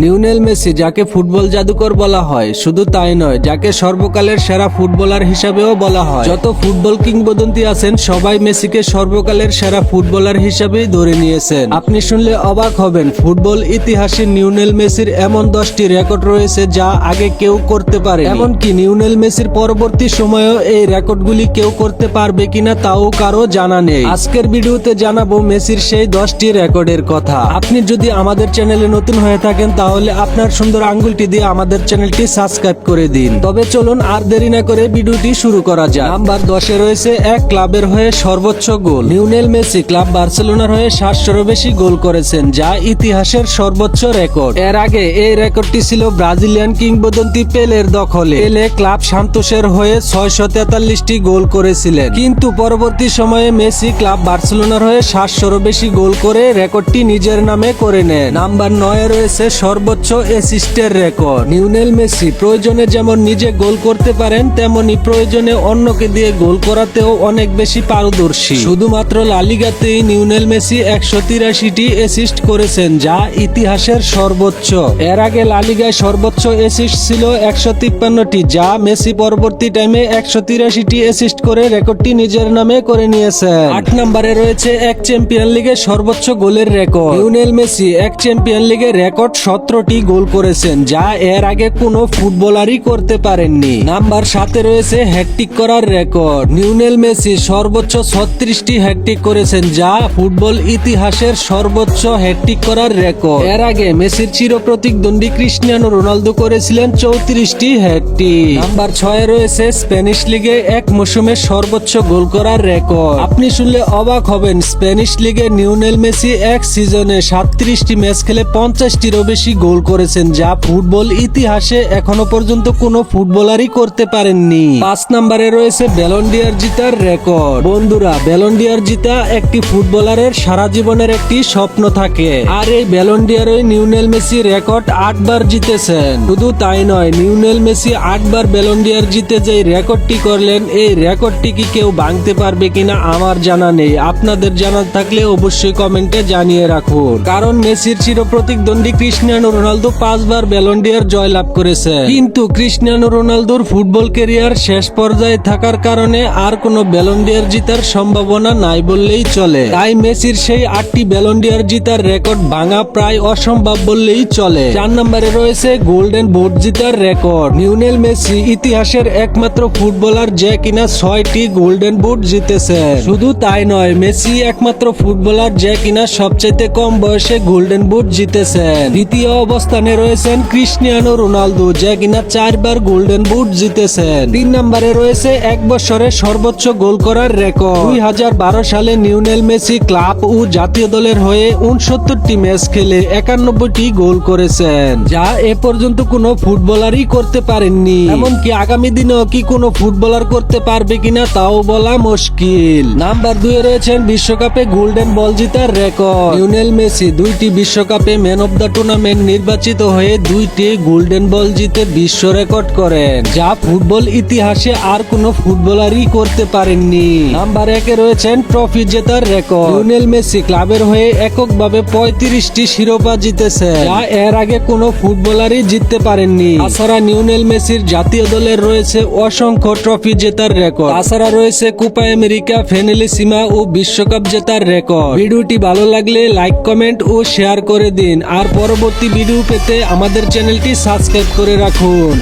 Lionel Messi যাকে football জাদুকর বলা হয়, শুধু তাই নয়, যাকে সর্বকালের সেরা ফুটবলার হিসাবেও বলা হয়। যত ফুটবল কিংবদন্তি আছেন সবাই মেসিকে সর্বকালের সেরা ফুটবলার হিসাবেই ধরে নিয়েছেন। আপনি শুনলে অবাক হবেন, ফুটবল ইতিহাসে লিওনেল মেসির এমন 10টি রেকর্ড রয়েছে যা আগে কেউ করতে পারে। এমনকি লিওনেল মেসির পরবর্তী সময়েও এই রেকর্ডগুলি কেউ করতে পারবে কিনা তাও কারো জানা নেই। আজকের ভিডিওতে জানাবো মেসির সেই 10টি রেকর্ডের কথা। আপনি যদি আমাদের চ্যানেলে নতুন হয়ে থাকেন তাহলে আপনার সুন্দর আঙ্গুলটি দিয়ে আমাদের চ্যানেলটি সাবস্ক্রাইব করে দিন। তবে চলুন আর দেরি না করে ভিডিওটি শুরু করা যাক। নাম্বার 10-এ রয়েছে এক ক্লাবের হয়ে সর্বোচ্চ গোল। লিওনেল মেসি ক্লাব বার্সেলোনার হয়ে 700-এরও বেশি গোল করেছেন, যা ইতিহাসের সর্বোচ্চ রেকর্ড। এর আগে এই রেকর্ডটি ছিল ব্রাজিলিয়ান কিংবদন্তি পেলের দখলে। পেলে ক্লাব সান্তোসের হয়ে 643টি গোল করেছিলেন, কিন্তু পরবর্তী সময়ে মেসি ক্লাব বার্সেলোনার হয়ে 700-এরও বেশি গোল করে রেকর্ডটি নিজের নামে করে নেন। নাম্বার 9-এ রয়েছে সর্বোচ্চ অ্যাসিস্টের রেকর্ড। লিওনেল মেসি প্রয়োজনে যেমন নিজে গোল করতে পারেন, তেমনি প্রয়োজনে অন্যকে দিয়ে গোল করাতেও অনেক বেশি পারদর্শী। শুধুমাত্র লা লিগাতেই লিওনেল মেসি 183টি অ্যাসিস্ট করেছেন, যা ইতিহাসের সর্বোচ্চ। এর আগে লা লিগায় সর্বোচ্চ অ্যাসিস্ট ছিল 153টি, যা মেসি পরবর্তী টাইমে 183টি অ্যাসিস্ট করে রেকর্ডটি নিজের নামে করে নিয়েছেন। 8 নম্বরে রয়েছে এক চ্যাম্পিয়ন লিগে সর্বোচ্চ গোলের রেকর্ড। লিওনেল মেসি এক চ্যাম্পিয়ন লিগে রেকর্ড 17টি গোল করেছেন, যা এর আগে কোনো ফুটবলারই করতে পারেননি। নাম্বার 7-এ রয়েছে হ্যাটট্রিক করার রেকর্ড। লিওনেল মেসি সর্বোচ্চ 36টি হ্যাটট্রিক করেছেন, যা ফুটবল ইতিহাসের সর্বোচ্চ হ্যাটট্রিক করার রেকর্ড। এর আগে মেসির চিরপ্রতিদ্বন্দ্বী ক্রিস্টিয়ানো রোনালদো করেছিলেন 34টি হ্যাটট্রিক। নাম্বার 6-এ রয়েছে স্প্যানিশ লিগে এক মৌসুমে সর্বোচ্চ গোল করার রেকর্ড। আপনি শুনলে অবাক হবেন, স্প্যানিশ লিগে লিওনেল মেসি এক সিজনে 37টি ম্যাচ খেলে 50টিরও বেশি গোল করেছেন, যা ফুটবল ইতিহাসে এখনো পর্যন্ত কোনো ফুটবলারই করতে পারেননি। 5 নম্বরে রয়েছে ব্যালন ডি'অর জিতার রেকর্ড। বন্ধুরা, ব্যালন ডি'অর জিতা একটি ফুটবলারের সারা জীবনের একটি স্বপ্ন থাকে, আর এই ব্যালন ডি'অরই লিওনেল মেসি রেকর্ড 8 বার জিতেছেন। শুধু তাই নয়, লিওনেল মেসি 8 বার ব্যালন ডি'অর জিতে যে রেকর্ডটি করলেন, এই রেকর্ডটি কি কেউ ভাঙতে পারবে কিনা আমার জানা নেই। আপনাদের জানা থাকলে অবশ্যই কমেন্টে জানিয়ে রাখুন, কারণ মেসির চিরপ্রতিদ্বন্দ্বী ক্রিস্টিয়ানো রোনালদো 5 বার ব্যালন ডি'অর জয়লাভ করেছে, কিন্তু ক্রিস্টিয়ানো রোনালদোর ফুটবল ক্যারিয়ার শেষ পর্যায়ে থাকার কারণে আর কোনো ব্যালন ডি'অর জিতার সম্ভাবনা নাই বললেই চলে। তাই মেসির সেই 8টি ব্যালন ডি'অর জিতার রেকর্ড ভাঙা প্রায় অসম্ভব বললেই চলে। 4 নম্বরে রয়েছে গোল্ডেন বুট জিতার রেকর্ড। লিওনেল মেসি ইতিহাসের একমাত্র ফুটবলার যে কিনা 6টি গোল্ডেন বুট জিতেছে। শুধু তাই নয়, মেসি একমাত্র ফুটবলার যে কিনা সবচেয়ে কম বয়সে গোল্ডেন বুট জিতেছেন। দ্বিতীয় অবস্থানে রয়েছেন ক্রিস্টিয়ানো রোনালদো, যে কিনা 4 বার গোল্ডেন বুট জিতেছেন। 3 নম্বরে রয়েছে এক বছরে সর্বোচ্চ গোল করার রেকর্ড। 2012 সালে লিওনেল মেসি ক্লাব ও জাতীয় দলের হয়ে 69টি ম্যাচ খেলে 91টি গোল করেছেন, যা এ পর্যন্ত কোনো ফুটবলারই করতে পারেননি। এমনকি আগামী দিনেও কি কোনো ফুটবলার করতে পারবে কিনা তাও বলা মুশকিল। নাম্বার 2-এ রয়েছেন বিশ্বকাপে গোল্ডেন বল জিতার রেকর্ড। লিওনেল মেসি 2টি বিশ্বকাপে ম্যান অব দ্য টুর্নামেন্ট নির্বাচিত হয়ে 2টি গোল্ডেন বল জিতে বিশ্ব রেকর্ড করেন, যা ফুটবল ইতিহাসে আর কোনো ফুটবলারই করতে পারেননি। নাম্বার 1-এ রয়েছেন ট্রফি জেতার রেকর্ড। লিওনেল মেসি ক্লাবের হয়ে এককভাবে 35টি শিরোপা জিতেছে, যা এর আগে কোনো ফুটবলারই জিততে পারেননি। তাছাড়া লিওনেল মেসির জাতীয় দলের রয়েছে অসংখ্য ট্রফি জেতার রেকর্ড। তাছাড়া রয়েছে কোপা আমেরিকা, ফেনেলিসিমা ও বিশ্বকাপ জেতার রেকর্ড। ভিডিওটি ভালো লাগলে লাইক, কমেন্ট ও শেয়ার করে দিন, আর পরবর্তী ভিডিও পেতে আমাদের চ্যানেলটি সাবস্ক্রাইব করে রাখুন।